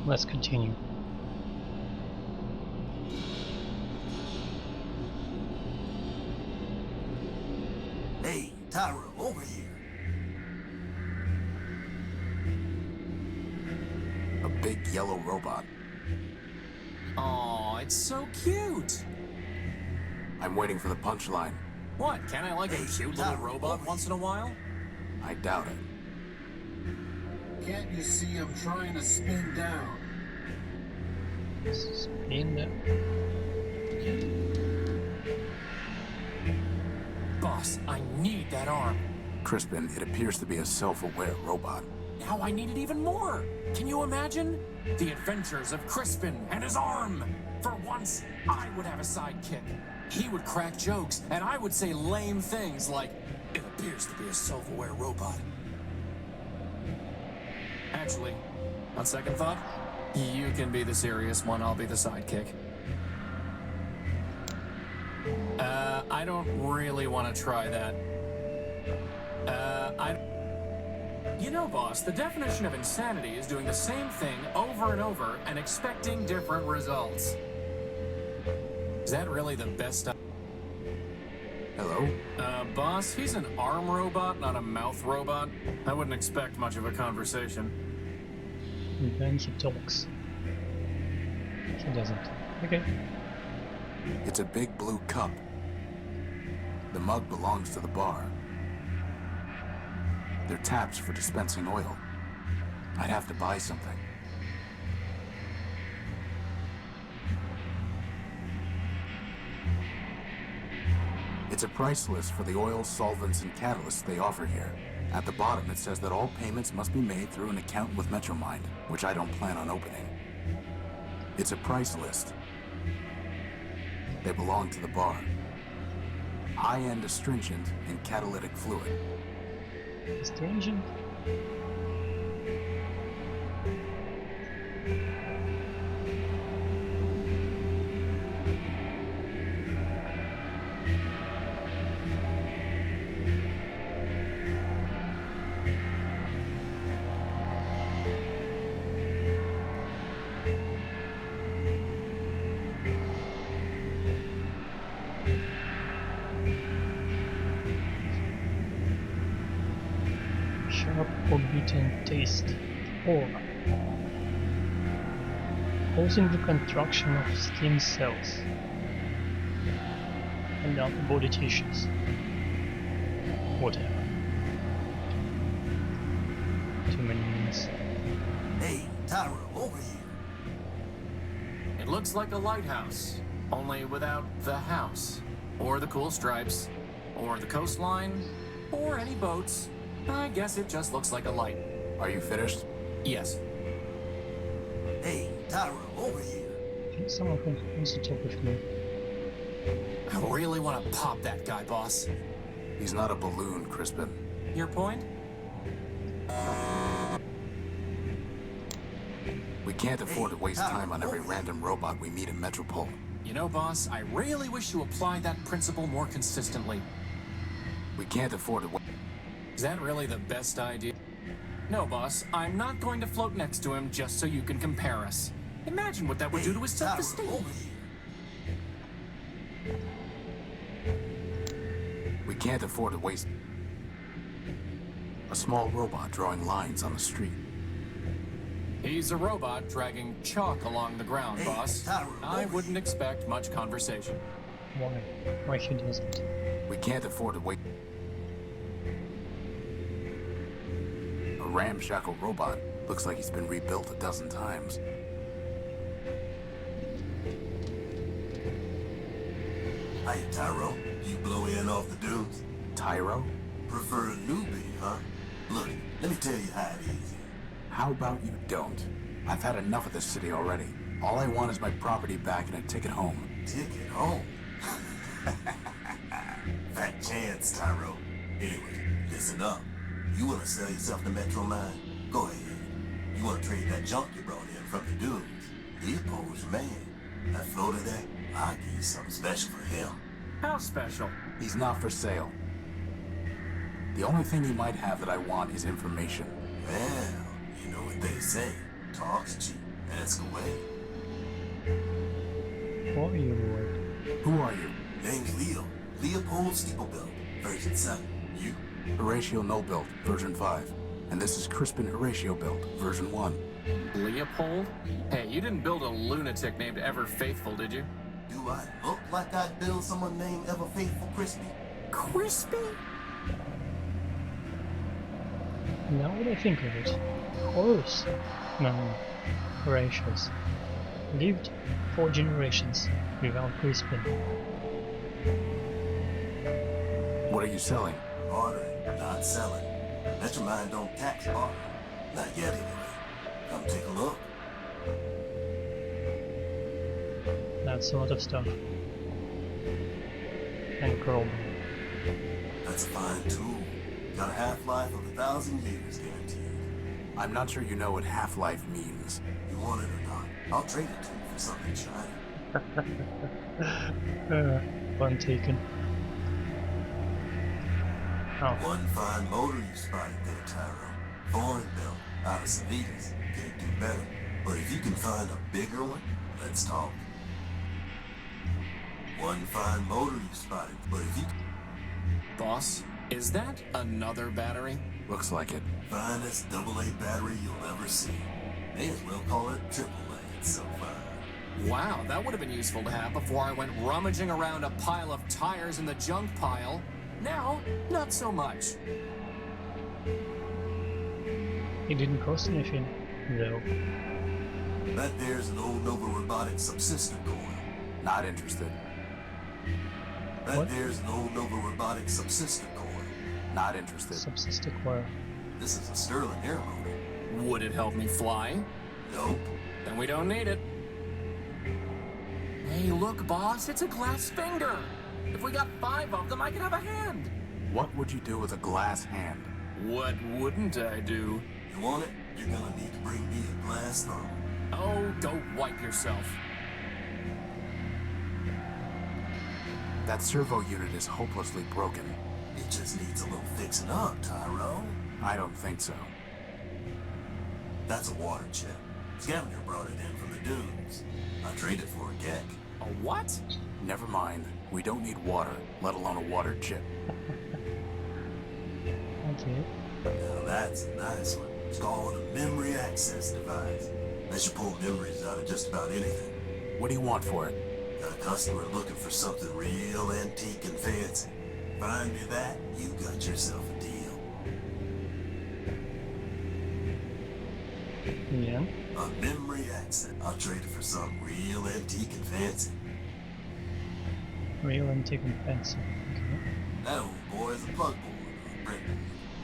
Let's continue. Hey, Tyra, over here. A big yellow robot. Aw, it's so cute! I'm waiting for the punchline. What, can I like a cute little robot once in a while? I doubt it. Can't you see I'm trying to spin down? Spin them. Boss, I need that arm. Crispin, it appears to be a self-aware robot. Now I need it even more. Can you imagine? The adventures of Crispin and his arm. For once, I would have a sidekick. He would crack jokes, and I would say lame things like, "It appears to be a self-aware robot." Actually, on second thought, you can be the serious one, I'll be the sidekick. I don't really want to try that. You know, boss, the definition of insanity is doing the same thing over and over and expecting different results. Is that really the best? Hello? Boss, he's an arm robot, not a mouth robot. I wouldn't expect much of a conversation. And then he talks. He doesn't. Okay. It's a big blue cup. The mug belongs to the bar. They're taps for dispensing oil. I'd have to buy something. It's a price list for the oil, solvents, and catalysts they offer here. At the bottom, it says that all payments must be made through an account with Metromind, which I don't plan on opening. It's a price list. They belong to the bar. High-end astringent and catalytic fluid. Astringent? Sharp or bitter taste, or causing the contraction of skin cells and other body tissues. Whatever. Too many means. Hey, Tyra, over here. It looks like a lighthouse, only without the house, or the cool stripes, or the coastline, or any boats. I guess it just looks like a light. Are you finished? Yes. Hey, Tyra, over here. I think someone wants to talk with me. I really want to pop that guy, boss. He's not a balloon, Crispin. Your point? We can't afford to waste time on every random robot we meet in Metropole. You know, boss, I really wish you applied that principle more consistently. We can't afford to wait. Is that really the best idea? No, boss, I'm not going to float next to him just so you can compare us. Imagine what that would do to his self-esteem. Over here. We can't afford to waste. A small robot drawing lines on the street. He's a robot dragging chalk along the ground, Hey, boss. Tyra, I over wouldn't expect much conversation. Why? Why he doesn't? We can't afford to wait. A ramshackle robot. Looks like he's been rebuilt a dozen times. Hey, Tyro, you blow in off the dudes? Tyro? Prefer a newbie, huh? Look, let me tell you how it is. How about you don't? I've had enough of this city already. All I want is my property back and a ticket home. Ticket home. Fat chance, Tyro. Anyway, listen up. You want to sell yourself to Metromind? Go ahead. You want to trade that junk you brought in from the dunes? Leopold's your man. That floater there, I'll give you something special for him. How special? He's not for sale. The only thing he might have that I want is information. Well, you know what they say. Talk's cheap. Ask away. Who are you, Lord? Who are you? Name's Leo. Leopold Steeplebilt, version 7. You? Horatio Nobuilt, version 5. And this is Crispin Horatio Built, version 1. Leopold? Hey, you didn't build a lunatic named Ever Faithful, did you? Do I look like I'd build someone named Ever Faithful Crispy? Crispy? Now that I think of it, Horus, no, Horatius, lived 4 generations without Crispin. What are you selling? Bartering, not selling. Metromine don't tax bartering. Not yet, anyway. Come take a look. That's a lot of stuff. And Chrome. That's a fine tool. Got a half-life of 1,000 years guaranteed. I'm not sure you know what half-life means. You want it or not, I'll trade it to you for something shiny. Fun taken. Oh, One fine motor you spotted there, Tyro. Foreign built, out of Savitas. Can't do better. But if you can find a bigger one, let's talk. One fine motor you spotted, but if you Boss, is that another battery? Looks like it. finest AA battery you'll ever see. May as well call it AAA. It's so fine. Wow, that would have been useful to have before I went rummaging around a pile of tires in the junk pile. Now, not so much. it didn't cost anything, though. That there's an old Nova Robotics subsystem coil. Not interested. That What? there's an old Nova Robotics subsystem coil. Not interested. Subsystem coil. This is a Sterling air motor. Would it help me fly? Nope. Then we don't need it. Hey, look, boss, it's a glass finger. If we got 5 of them, I could have a hand. What would you do with a glass hand? What wouldn't I do? You want it? You're gonna need to bring me a glass thumb. Oh, go wipe yourself. That servo unit is hopelessly broken. It just needs a little fixing up, Tyro. I don't think so. That's a water jet. Scavenger brought it in from the dunes. I traded for a gek. A what? Never mind. We don't need water, let alone a water chip. Okay. Now that's a nice one. It's called a memory access device. Lets you pull memories out of just about anything. What do you want for it? Got a customer looking for something real antique and fancy. Find me that, you got yourself a deal. Yeah. A memory access. I'll trade it for something real antique and fancy. Real antique and fancy. Okay. That old boy is a plug board or a brick board.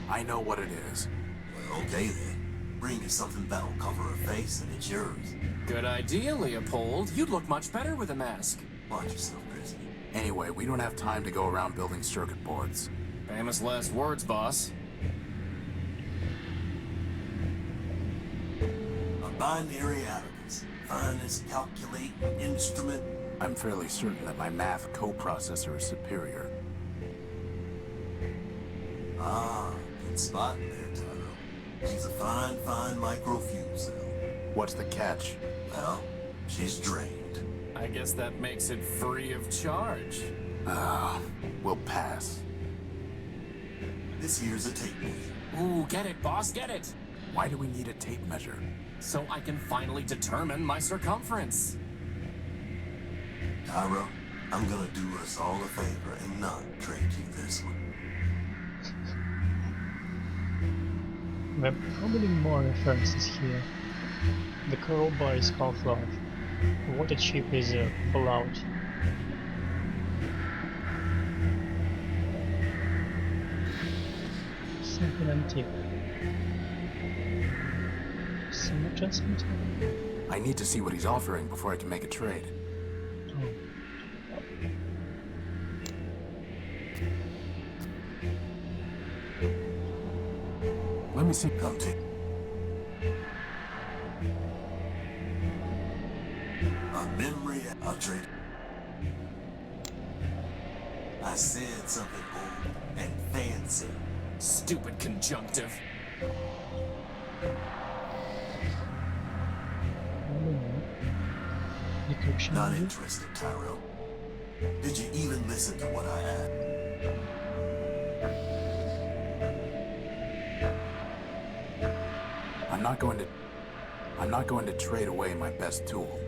I know what it is. Well, okay then. Bring me something that'll cover her face and it's yours. Good idea, Leopold. You'd look much better with a mask. Watch yourself, Crispy. Anyway, we don't have time to go around building circuit boards. Famous last words, boss. A binary abacus. Finest calculating instrument. I'm fairly certain that my math coprocessor is superior. Ah, good spot there, Tyro. She's a fine microfuse cell. What's the catch? Well, she's drained. I guess that makes it free of charge. We'll pass. This here's a tape measure. Ooh, get it, boss, get it! Why do we need a tape measure? So I can finally determine my circumference. Tyro, I'm gonna do us all a favor and not trade you this one. There are probably more references here. The crowbar is Half-Life. The water chip is Fallout. Simple antique. Some adjustment? I need to see what he's offering before I can make a trade. Oh. Let me see. Come take a memory. I'll trade. I said something old and fancy. Stupid conjunctive. decryption Not maybe? interested, Tyrell. Did you even listen to what I asked? I'm not going to trade away my best tool.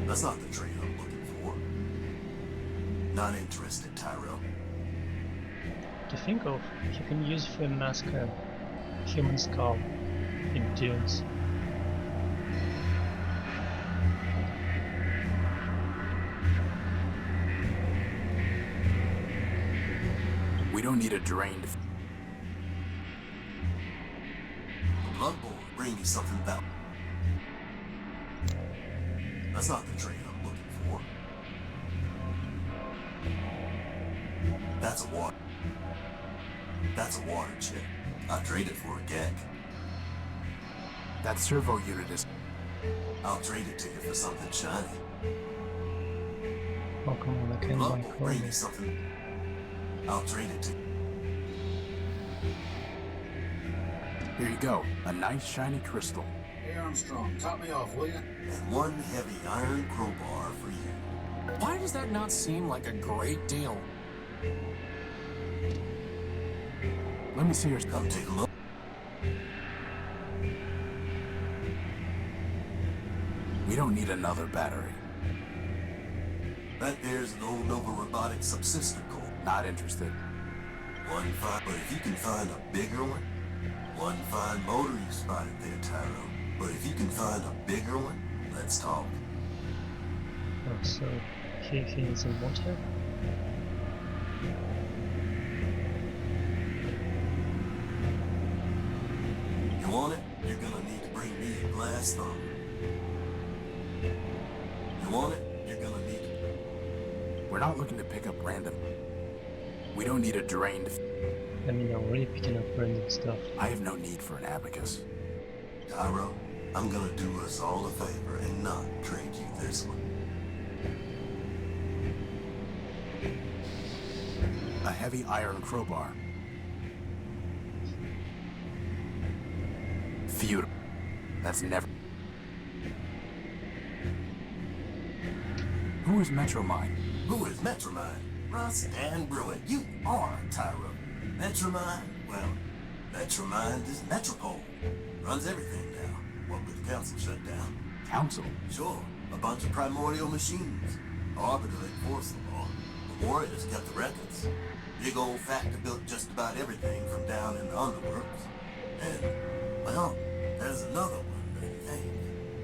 That's not the trade I'm looking for. Not interested, Tyrell. To think of, you can use for a mask a human skull in dunes. We don't need a drained... Bloodborne, bring me something about. That's not the trade I'm looking for. That's a water. That's a water jet. I'll trade it for a gag. That servo unit is... I'll trade it to you for something shiny. Oh come on, I can buy Bloodborne, bring me chrome. something. I'll trade it to you. Here you go. A nice shiny crystal. Hey Armstrong, top me off, will you? And one heavy iron crowbar for you. Why does that not seem like a great deal? Let me see your... Come take a look. We don't need another battery. That there's an old Nova Robotics subsystem core. Not interested. One fine, but if you can find a bigger one fine motor you spotted there, Tyro. But if you can find a bigger one, let's talk. Oh, so he needs some water? You want it? You're gonna need to bring me a glass thumb. You want it? You're gonna need to... We're not looking to pick up random. We don't need a drained... I mean, I'm already picking up random stuff. I have no need for an abacus. Tyro, I'm gonna do us all a favor and not trade you this one. A heavy iron crowbar. Feudal. That's never... Who is Metromine? Who is Metromine? Russ and Bruin, you are Tyro. Metromine? Well, Metromine is Metropole. Runs everything now. What with the council shut down? Council? Sure, a bunch of primordial machines. Orbital enforced the law. The warriors kept the records. Big old factor built just about everything from down in the underworks. And, well, there's another one, I think.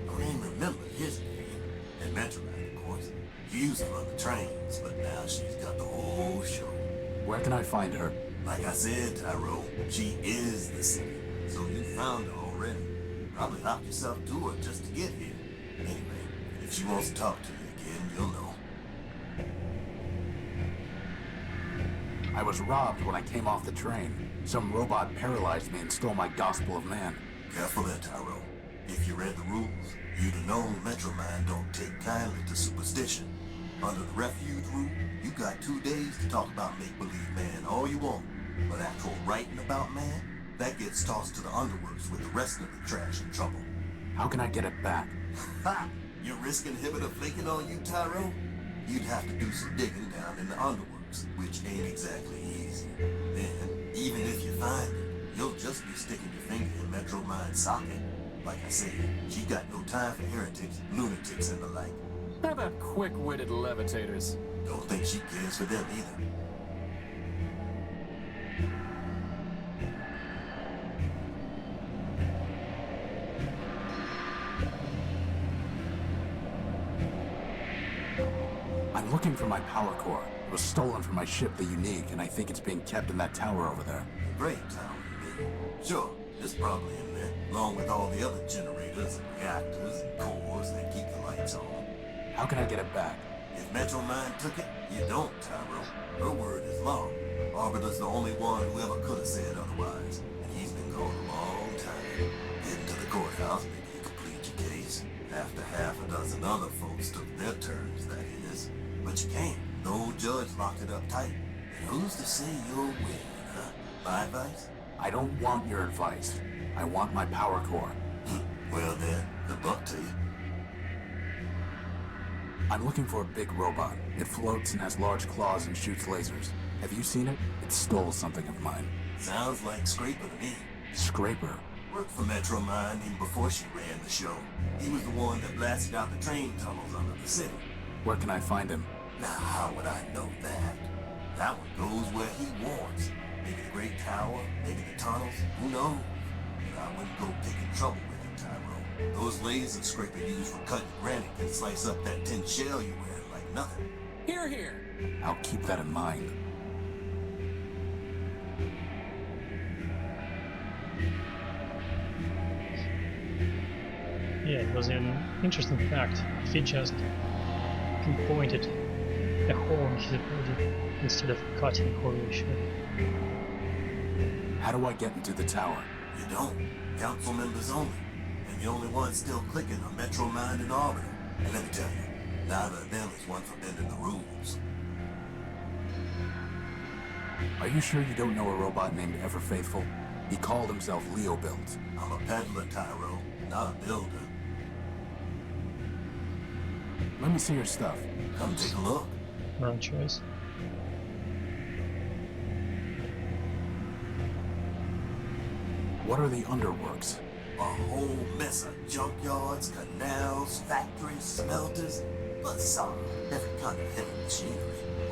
Don't even remember his name. And Metromine, of course. She used to run the trains, but now she's got the whole show. Where can I find her? Like I said, Tyro, she is the city. So you found her already. Probably hopped yourself to her just to get here. Anyway, if she wants to talk to you again, you'll know. I was robbed when I came off the train. Some robot paralyzed me and stole my Gospel of Man. Careful there, Tyro. If you read the rules, you'd have known Metromine don't take kindly to superstition. Under the refuge rule, you got 2 days to talk about make-believe man all you want. But actual writing about man, that gets tossed to the underworks with the rest of the trash and trouble. How can I get it back? Ha! You're risking inhibitor flaking on you, Tyro? You'd have to do some digging down in the underworks, which ain't exactly easy. Then, even if you find it, you'll just be sticking your finger in Metromine's socket. Like I said, she got no time for heretics, lunatics, and the like. How about quick-witted levitators? Don't think she cares for them either. I'm looking for my power core. It was stolen from my ship, the Unique, and I think it's being kept in that tower over there. Great tower, you mean? Sure, it's probably in there, along with all the other generators, and reactors, and cores that keep the lights on. How can I get it back? If Metromine took it, you don't, Tyro. Her word is law. Arbiter's the only one who ever could have said otherwise, and he's been gone a long time. Heading to the courthouse, maybe you complete your case. After half a dozen other folks took their turns, that is. But you can't. The old judge locked it up tight. And who's to say you'll win, huh? My advice? I don't want your advice. I want my power core. Well then, good luck to you. I'm looking for a big robot. It floats and has large claws and shoots lasers. Have you seen it? It stole something of mine. Sounds like Scraper to me. Scraper? Worked for Metro Mind even before she ran the show. He was the one that blasted out the train tunnels under the city. Where can I find him? Now, how would I know that? That one goes where he wants. Maybe the Great Tower, maybe the tunnels, who knows? But I wouldn't go picking trouble with him, Tyrone. Those lasers Scraper used for cutting granite can slice up that tin shell you wear like nothing. Here, here. I'll keep that in mind. Yeah, it was an interesting fact. He just pinpointed a hole in his body instead of cutting a hole shot. How do I get into the tower? You don't. Council members only. And the only ones still clicking are Metro Mind and Arbiter. And let me tell you, neither of them is one for bending the rules. Are you sure you don't know a robot named Ever Faithful? He called himself Leo Build. I'm a peddler, Tyro, not a builder. Let me see your stuff. Come take a look. Wrong choice. What are the underworks? A whole mess of junkyards, canals, factories, smelters, facade, every kind of heavy machinery,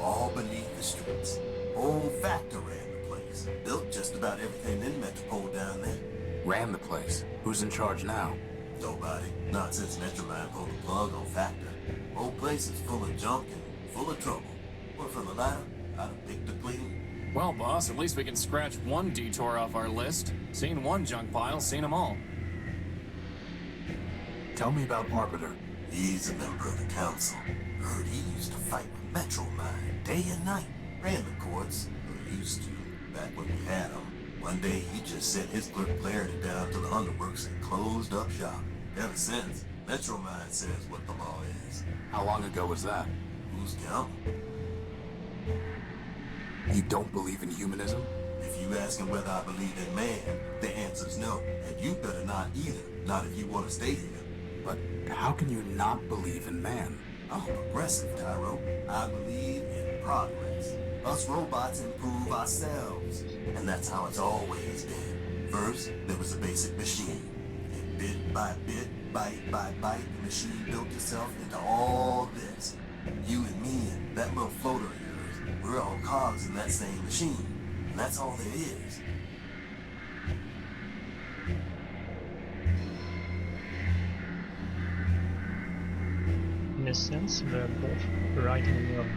all beneath the streets. Old factory ran the place. Built just about everything in Metropole down there. Ran the place. Who's in charge now? Nobody. Not since Metromine pulled the plug on Factor. Whole place is full of junk and full of trouble. What for the latter? I'd have picked a clean. Well, boss, at least we can scratch one detour off our list. Seen one junk pile, seen them all. Tell me about Arbiter. He's a member of the council. Heard he used to fight with Metromine day and night. Ran the courts, or used to, back when we had him. One day he just sent his clerk Clarity down to the underworks and closed up shop. Ever since, Metromine says what the law is. How long ago was that? Who's counting? You don't believe in humanism? If you asking whether I believe in man, the answer's no. And you better not either. Not if you want to stay here. But how can you not believe in man? I'm a progressive, Tyro. I believe in progress. Us robots improve ourselves. And that's how it's always been. First, there was a basic machine. And bit by bit, bite by bite, the machine built itself into all this. You and me and that little floater of yours, we're all cogs in that same machine. And that's all there is. In a sense, we're both right and wrong.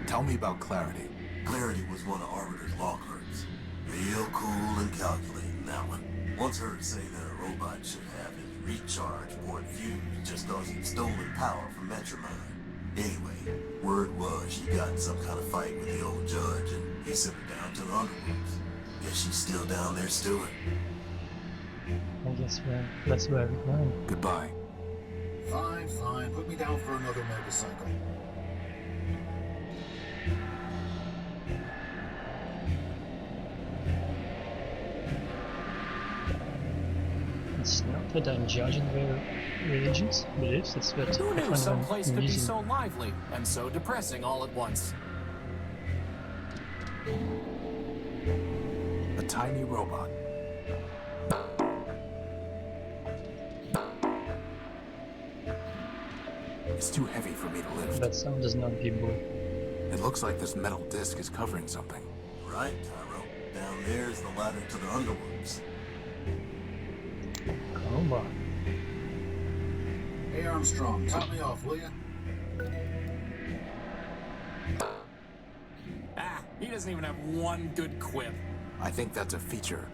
Tell me about Clarity. Clarity was one of Arbiter's law clerks. Real cool and calculating, that one. Once heard say that a robot should have his recharge port fused just cause he'd stolen power from Metromine. Anyway, word was she got in some kind of fight with the old judge and he sent her down to the underworks. Guess she's still down there stewing. I guess that's where we're going. Goodbye. Fine, fine. Put me down for another motorcycle. It's not that I'm judging their religions, beliefs, it's that Who I knew find some them place could be amusing. so lively and so depressing all at once? A tiny robot. It's too heavy for me to lift. That sound does not people. It looks like this metal disc is covering something. Right, Tyro. Down there's the ladder to the underworks. Come on. Hey, Armstrong, top me off, will ya? Ah, he doesn't even have one good quip. I think that's a feature.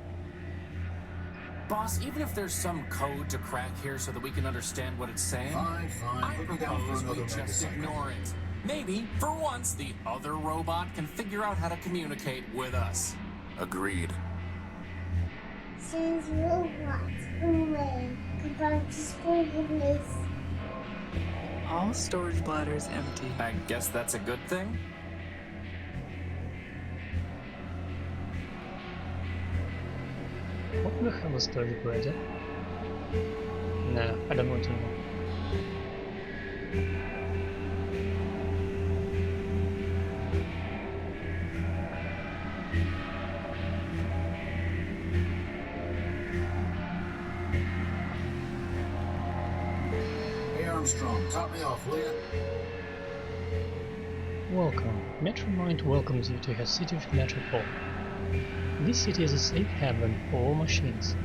Boss, even if there's some code to crack here so that we can understand what it's saying, Fine, fine. I Put me down for propose we another just motorcycle. ignore it. Maybe, for once, the other robot can figure out how to communicate with us. Agreed. Since robots away, goodbye to school goodness. All storage bladders empty. I guess that's a good thing? What the hell is storage brother? Nah, I don't want to know. Hey Armstrong, top me off, will ya? Welcome. Metromind welcomes you to her city of Metropole. This city is a safe haven for all machines.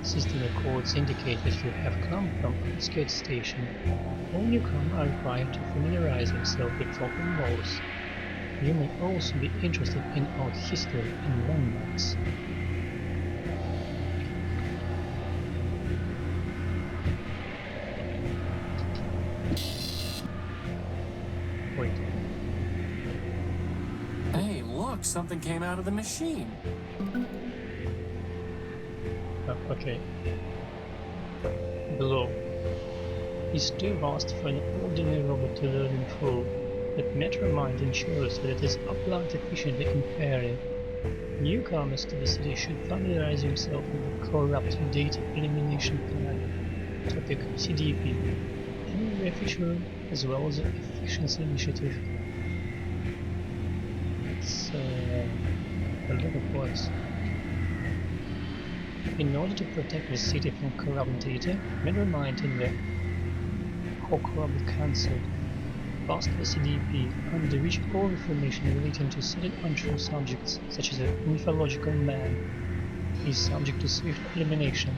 System records indicate that you have come from Wadjet station. All newcomers are required to familiarize themselves with local laws. You may also be interested in art history and landmarks. Wait, Hey, look, something came out of the machine. oh, okay. Below is too vast for an ordinary robot to learn in full, but Metromind ensures that it is applied efficiently and fairly. Newcomers to the city should familiarize themselves with the Corrupt Data Elimination Plan, topic CDP, and the feature as well as the Efficiency Initiative. It's a lot of words. In order to protect the city from corrupt data, Metromind and the Hawk Robot Council passed the CDP under which all information relating to certain untrue subjects, such as a mythological man, is subject to swift elimination.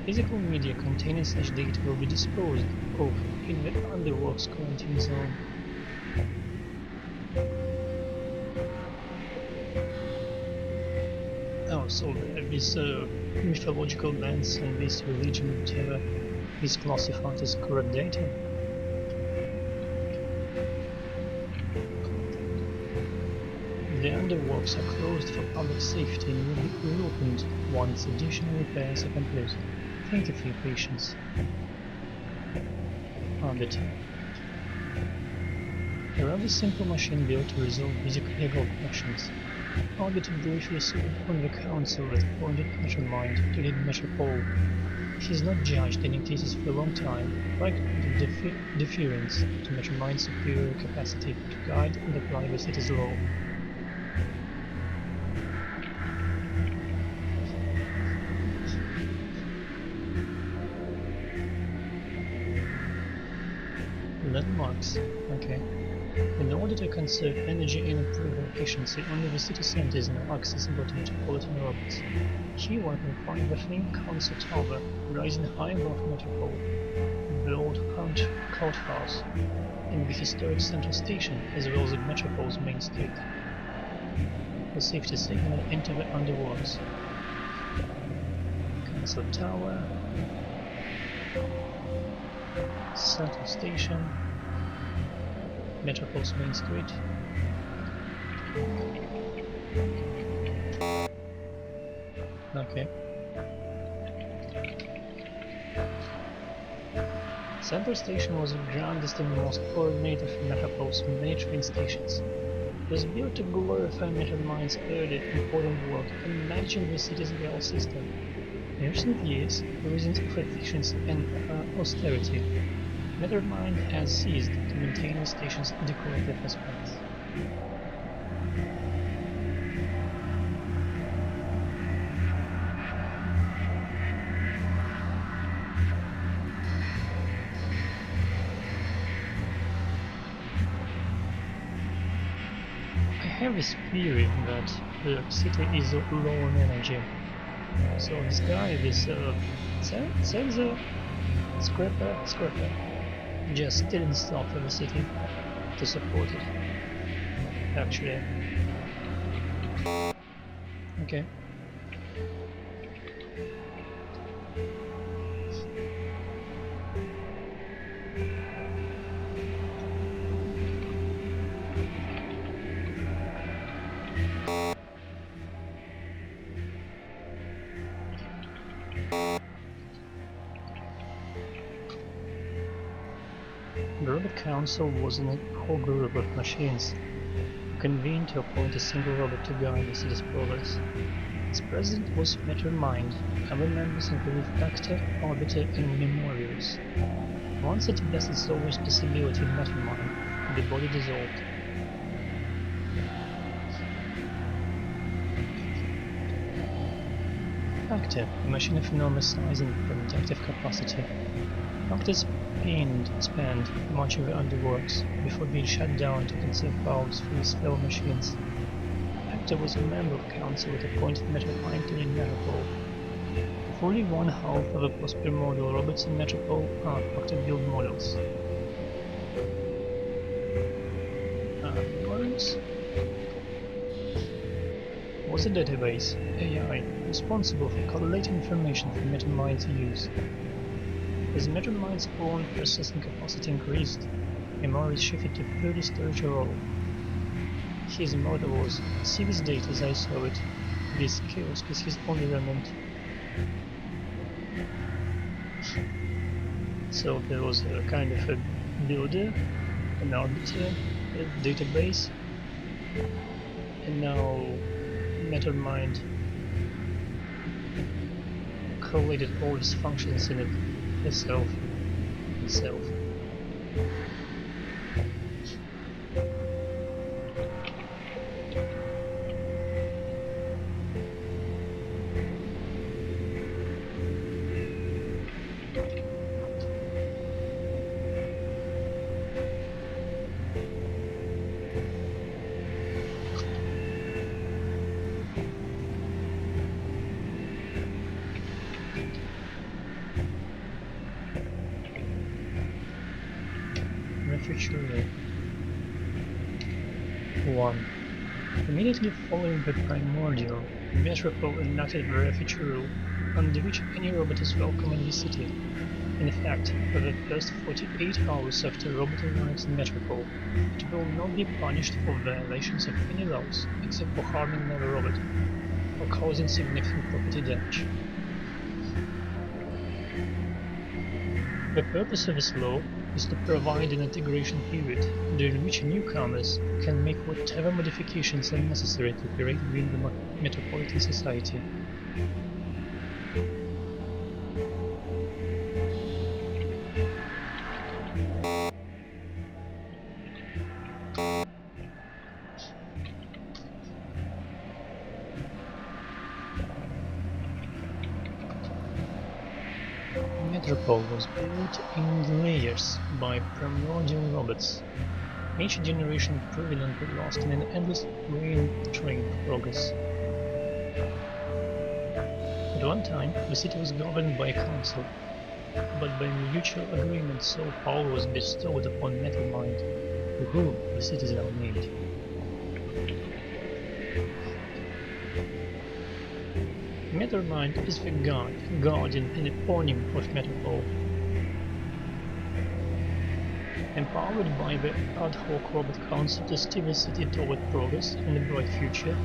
Physical media containing such data will be disposed of in the Underworld's quarantine zone. Oh, so these mythological lands and this religion, whatever, is classified as corrupt data. The underworks are closed for public safety and will be reopened once additional repairs are complete. Thank you for your patience. Orbit. A rather simple machine built to resolve basic legal questions. Orbit briefly served on the council that appointed Metromind to lead Metropole. He has not judged any cases for a long time, like the deference to Metromind's superior capacity to guide and apply the city's law. Landmarks. Okay. In order to conserve energy and improve efficiency, only the city center is now accessible to metropolitan robots. Here one can find the famed Council Tower, rising high above Metropole, the old courthouse, and the historic Central Station, as well as the Metropole's main street. For safety signal, enter the underworlds. Council Tower, Central Station, Metropole's main street. Okay. Central Station was the grandest and most coordinated of Metropole's many train stations. It was built to glorify Metromind's early important work in managing the city's rail system. In recent years, for reasons of efficiency and austerity, Metromind has ceased to maintain the station's decorative aspects. I have this theory that the city is low on energy. So this guy, this Senza Scrapper, just stealing stuff from the city to support it. Actually. Okay. The robot council was an ad hoc group of machines convened to appoint a single robot to guide the city's progress. Its president was Mastermind. Other members included Actor, Arbiter, and Memorials. Once it invested so much possibility in Mastermind, the body dissolved. Actor, a machine of enormous size and productive capacity. Actor spanned much of the underworks before being shut down to conserve powers for his fellow machines. Actor was a member of council at the point of Metropole to lead Metropole. Fully one half of the post-primordial robots in Metropole are Actor-built models. Words was a database, AI, responsible for collating information for Metamind to use. As Metamind's own processing capacity increased, Emory shifted to purely storage role. His motto was, "See this data as I saw it. This kiosk is his only remnant." So there was a kind of a builder, an arbiter, a database, and now Metamind collated all its functions in it itself. Future 1. Immediately following the primordial, Metropole enacted the Refugee Rule, under which any robot is welcome in the city. In fact, for the first 48 hours after robot arrives in Metropole, it will not be punished for violations of any laws, except for harming another robot, or causing significant property damage. The purpose of this law is to provide an integration period during which newcomers can make whatever modifications are necessary to operate within the metropolitan society. Metropole was built in layers by primordial robots, each generation prevalently lost in an endless train of progress. At one time, the city was governed by a council, but by mutual agreement sole power was bestowed upon Metamind, to whom the city is now named. Metamind is the guardian and eponym of Metropole. Empowered by the ad hoc robot council to steer the city toward progress and a bright future,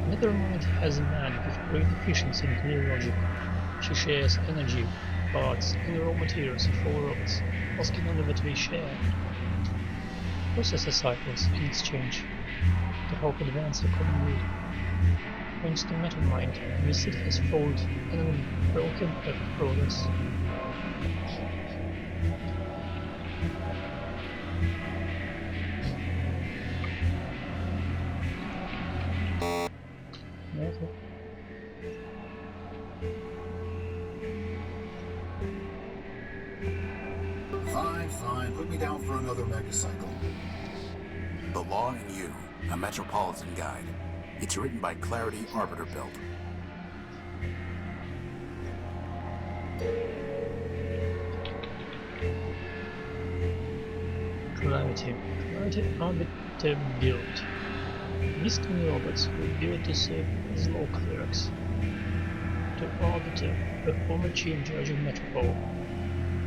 Metamind has a man with great efficiency and clear logic. She shares energy, parts, and raw materials of all robots, asking only that they share. Processor cycles in exchange to help advance the common good. Thanks to Metamind, the city has followed an unbroken path of progress. Fine. Put me down for another megacycle. The Law and You, a Metropolitan Guide. It's written by Clarity Arbiter Built. Clarity Arbiter Built. These 10 robots were built to serve as law clerics. To Arbiter, the former chief judge of Metropole,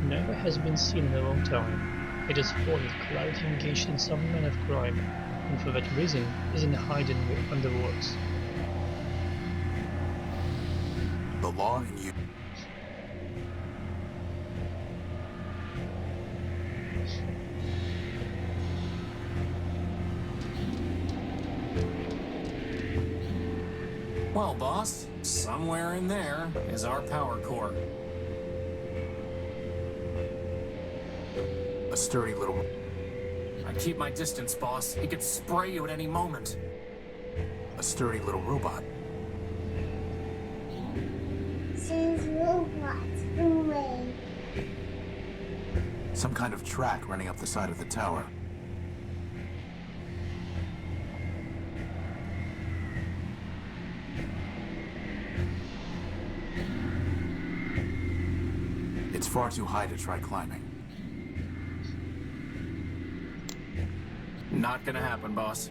never has been seen in a long time. It is thought that Clarity engaged in some manner of crime, and for that reason is in hiding under works. The Law and You. Well, boss, somewhere in there is our power core. A sturdy little... I keep my distance, boss. He could spray you at any moment. A sturdy little robot. Says robots away. Some kind of track running up the side of the tower. It's far too high to try climbing. Not gonna happen, boss.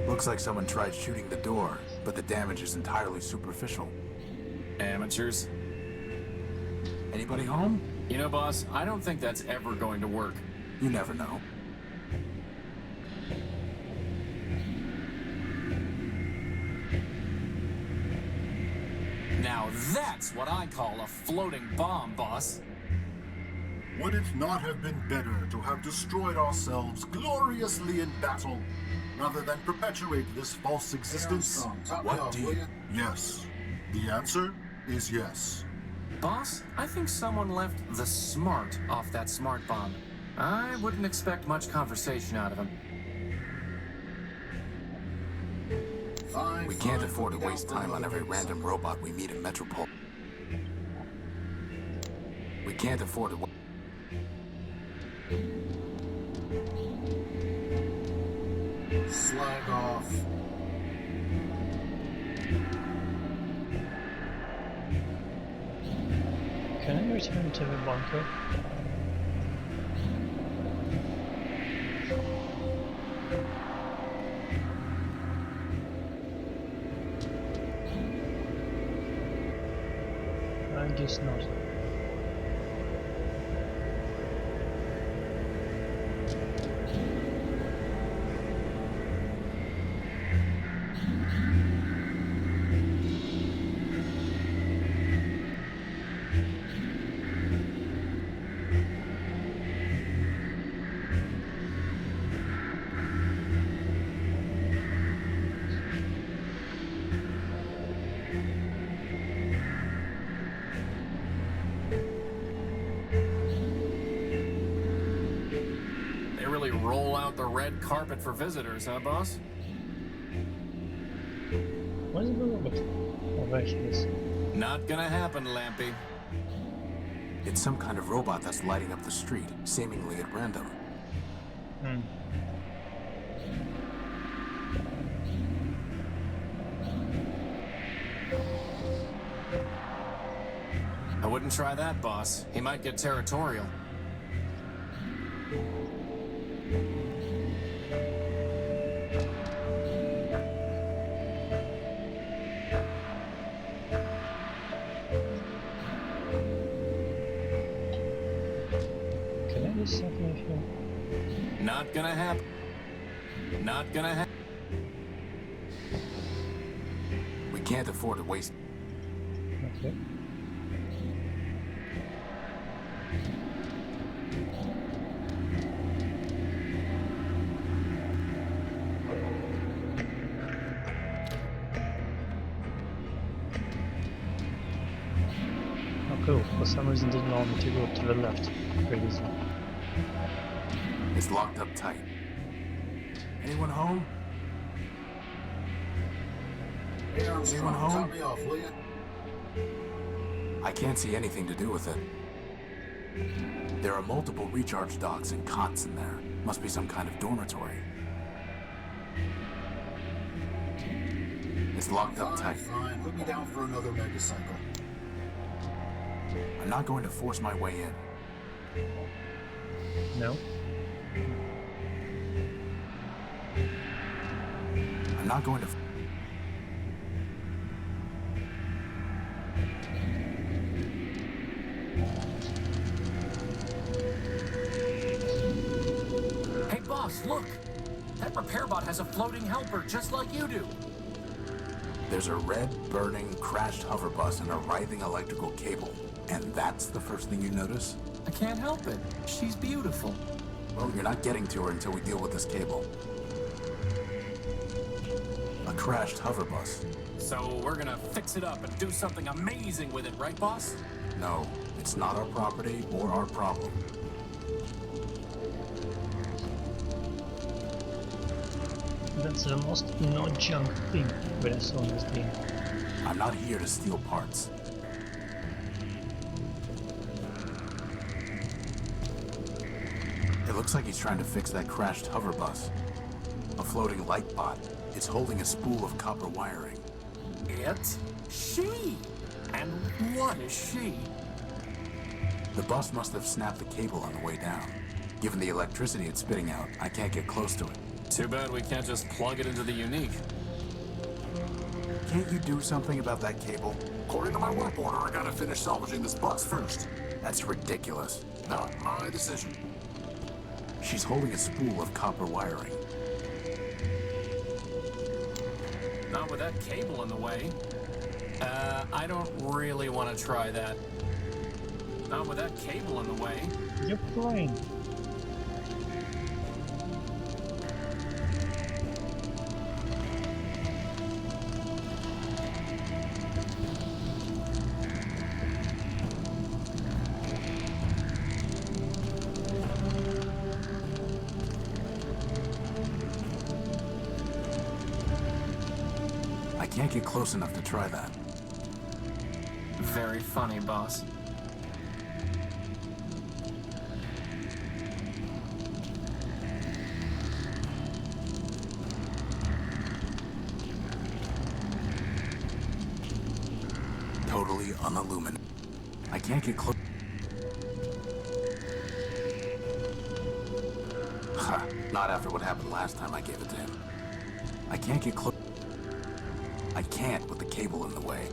Looks like someone tried shooting the door, but the damage is entirely superficial. Amateurs. Anybody home? You know, boss, I don't think that's ever going to work. You never know. Now that's what I call a floating bomb, boss. Would it not have been better to have destroyed ourselves gloriously in battle, rather than perpetuate this false existence? What do you... Yes. The answer is yes. Boss, I think someone left the smart off that smart bomb. I wouldn't expect much conversation out of him. Fine, We can't fine, afford to put me waste down for time on another every motorcycle. random robot we meet in Metropole. We can't afford to... Slag off. Can I return to the bunker? I guess not. They really roll out the red carpet for visitors, huh, boss? Where's the robot? Oh, there he is. Not gonna happen, Lampy. It's some kind of robot that's lighting up the street, seemingly at random. Hmm. I wouldn't try that, boss. He might get territorial. Can I do something with him? Not gonna happen. Not gonna happen. We can't afford to waste... Okay. Oh cool, for some reason didn't allow me to go to the left. Crazy. It's locked up tight. Anyone home? Hey, Armstrong, Anyone home? top me off, will you? I can't see anything to do with it. There are multiple recharge docks and cots in there. Must be some kind of dormitory. It's locked up Fine, tight. fine. Put me down for another megacycle. I'm not going to force my way in. No? I'm not going to... Look! That repair bot has a floating helper just like you do. There's a red, burning, crashed hover bus and a writhing electrical cable. And that's the first thing you notice? I can't help it. She's beautiful. Well, you're not getting to her until we deal with this cable. A crashed hover bus. So we're gonna fix it up and do something amazing with it, right, boss? No, it's not our property or our problem. That's the most not junk thing that I saw in this game. I'm not here to steal parts. It looks like he's trying to fix that crashed hover bus. A floating light bot. It's holding a spool of copper wiring. It's she! And what is she? The bus must have snapped the cable on the way down. Given the electricity it's spitting out, I can't get close to it. Too bad we can't just plug it into the unique. Can't you do something about that cable? According to my work order, I gotta finish salvaging this bus first. That's ridiculous. Not my decision. She's holding a spool of copper wiring. Not with that cable in the way. I don't really want to try that. Not with that cable in the way. You're fine. I can't get close enough to try that. Very funny, boss. Totally unilluminated. I can't get close. Not after what happened last time I gave it to him. I can't get close. I can't with the cable in the way.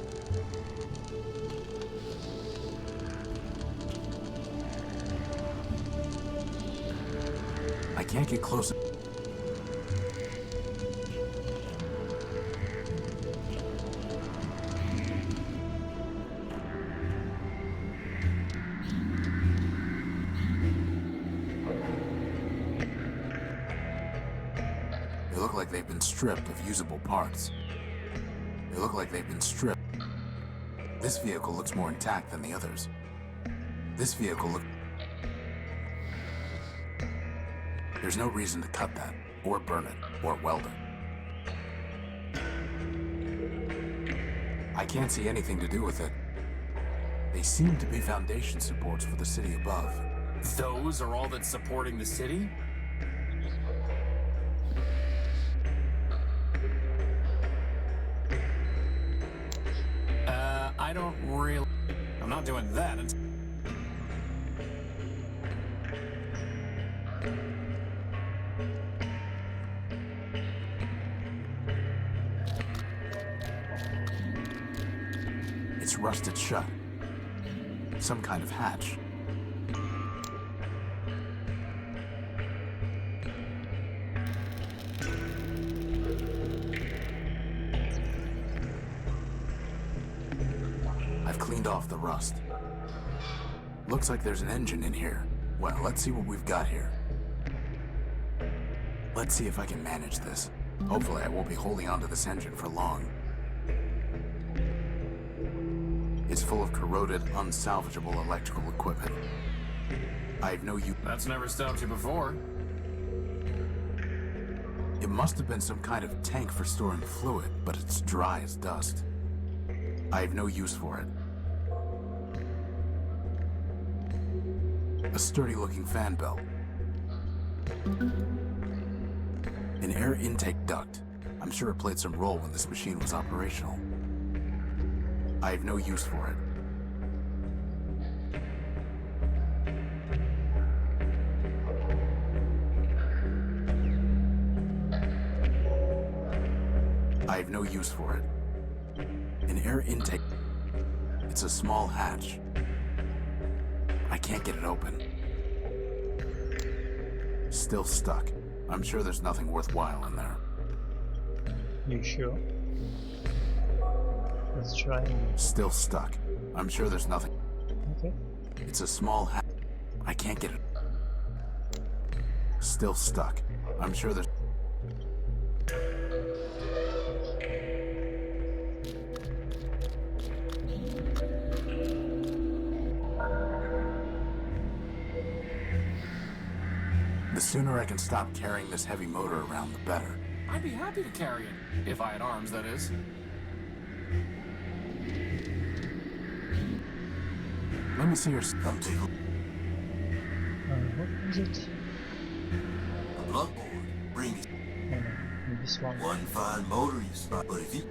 I can't get close. They look like they've been stripped of usable parts. They look like they've been stripped. This vehicle looks more intact than the others. This vehicle looks... There's no reason to cut that, or burn it, or weld it. I can't see anything to do with it. They seem to be foundation supports for the city above. Those are all that's supporting the city? I don't really... I'm not doing that until... It's rusted shut. Some kind of hatch. I've cleaned off the rust. Looks like there's an engine in here. Well, let's see what we've got here. Let's see if I can manage this. Hopefully I won't be holding onto this engine for long. It's full of corroded, unsalvageable electrical equipment. I have no use. That's never stopped you before. It must have been some kind of tank for storing fluid, but it's dry as dust. I have no use for it. A sturdy-looking fan belt. An air intake duct. I'm sure it played some role when this machine was operational. I have no use for it. I have no use for it. An air intake. It's a small hatch. I can't get it open. Still stuck. I'm sure there's nothing worthwhile in there. You sure? Let's try. Still stuck. I'm sure there's nothing. Okay. It's a small hat. I can't get it. Still stuck. I'm sure there's... The sooner I can stop carrying this heavy motor around, the better. I'd be happy to carry it. If I had arms, that is. Let me see your... Come take a What is it? blunt board. Bring it. Oh no, this one. One fine motor you spot, but if you...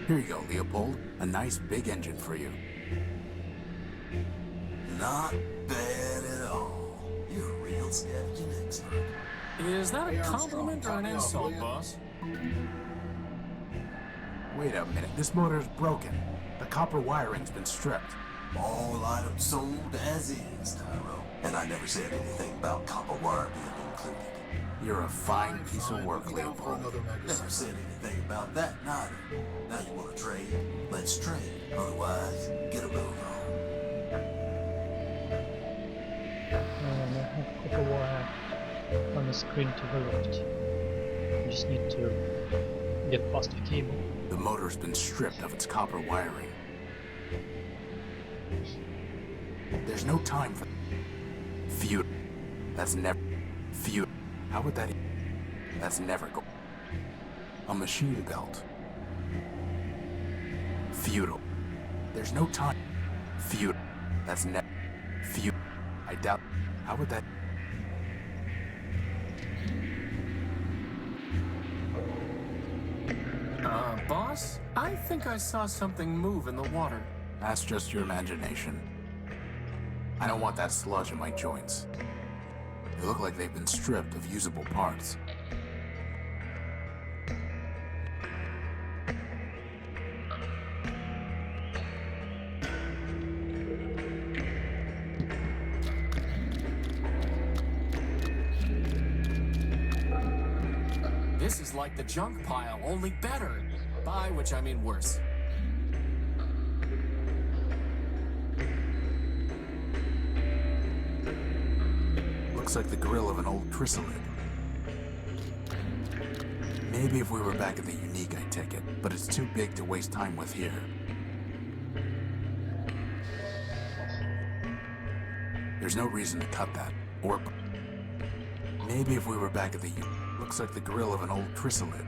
Here you go, Leopold. A nice big engine for you. Not bad at all. You're a real scavenging expert. Is that a compliment or an insult, boss? Wait a minute, this motor's broken. The copper wiring's been stripped. All items sold as is, Tyro. And I never said anything about copper wire being included. You're a fine piece of work, Leopold. Never said anything about that, neither. Now you want to trade? Let's trade. Otherwise, get a move on. I have copper wire on the screen to the left. You just need to get past the cable. The motor's been stripped of its copper wiring. There's no time for... Feud. That's never... Feud. How would that... That's never go... A machine belt. Feudal. There's no time... Feud. That's never... Feud. I doubt... How would that... Boss? I think I saw something move in the water. That's just your imagination. I don't want that sludge in my joints. They look like they've been stripped of usable parts. This is like the junk pile, only better. By which I mean worse. Looks like the grill of an old chrysalid. Maybe if we were back at the Unique, I'd take it, but it's too big to waste time with here. There's no reason to cut that, or... Maybe if we were back at the Unique. Looks like the grill of an old chrysalid.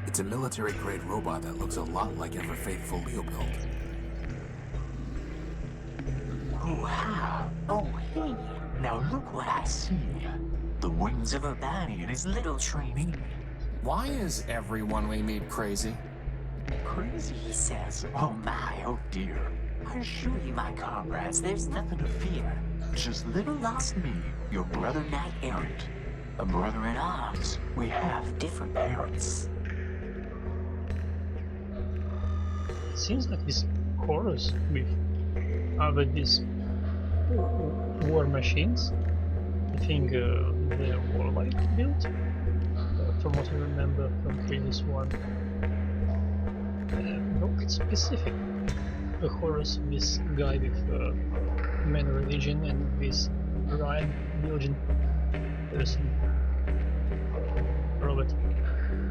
It's a military-grade robot that looks a lot like ever-faithful Leopold. Oh, wow. Oh, hey. Now look what I see. The wings of a baddie and his little trainee. Why is everyone we meet crazy? Crazy, he says. Oh my, oh dear. I assure you, my comrades, there's nothing to fear. Just little lost me, your brother knight-errant. A brother in arms. We have different parents. Seems like this chorus with these war machines. I think they're warlike built, from what I remember from previous one. Not specific. A chorus with this guy with man religion and this Ryan Belgian person. Robert.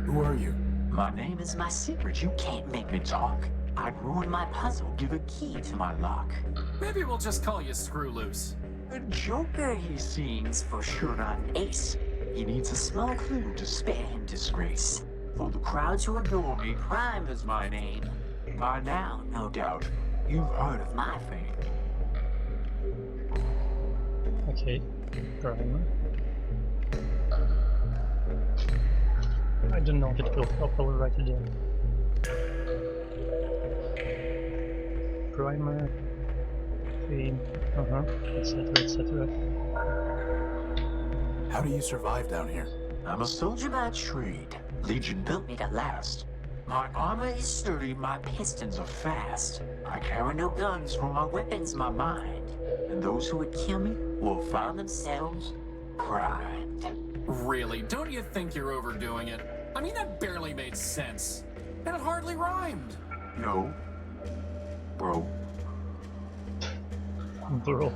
Who are you? My name is my secret. You can't make me talk. I'd ruin my puzzle, give a key to my lock. Maybe we'll just call you Screw Loose. A joker, he seems, for sure not an ace. He needs a small clue to spare him disgrace. For the crowds who adore me, Prime is my name. By now, no doubt, you've heard of my fame. Okay, Prime. I don't know if it will properly write it down. Primer, fame, etc, etc. How do you survive down here? I'm a soldier by trade. Legion built me to last. My armor is sturdy, my pistons are fast. I carry no guns, for my weapon's my mind. And those who would kill me will find themselves primed. Really, don't you think you're overdoing it? I mean, that barely made sense. And it hardly rhymed. No. Bro. Bro.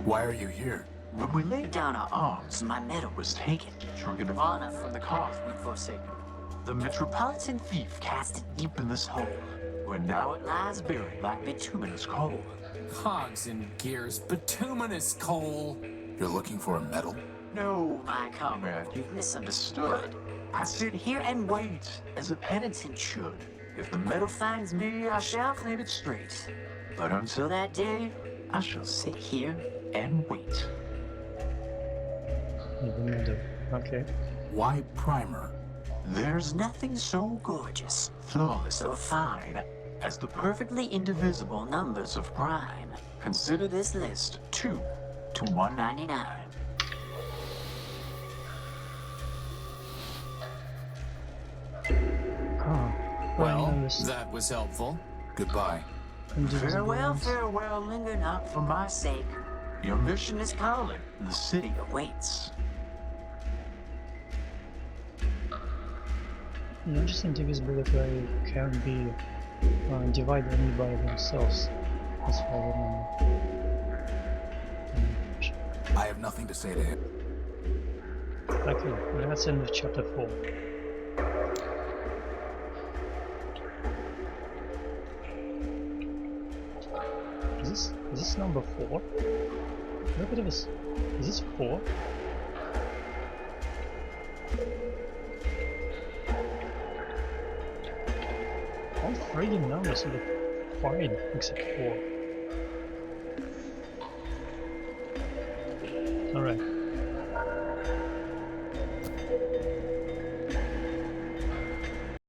Why are you here? When we laid down our arms, my medal was taken. Trunket of honor from the cause we'd forsaken. The Metropolitan thief cast it deep in this hole, where now it lies buried like bituminous coal. Cogs and gears, bituminous coal. You're looking for a medal? No, my comrade, you've misunderstood. I sit here and wait, as a penitent should. If the medal finds me, I shall claim it straight. But until that day, I shall sit here and wait. The medal. Okay. Why primer? There's nothing so gorgeous, flawless, or fine as the perfectly indivisible numbers of prime. Consider this list 2 to 199. Ah. Well, Prime numbers. that was helpful. Goodbye. Indivisible Farewell, ones. farewell, linger not for my sake. Your mission is calling, the city awaits. Not just indivisibility can be divided only by themselves, as far as I remember. I have nothing to say to him. Okay, that's end of chapter 4. Is this number 4? Look at this. Is this 4? All 3 numbers look fine except 4. Alright.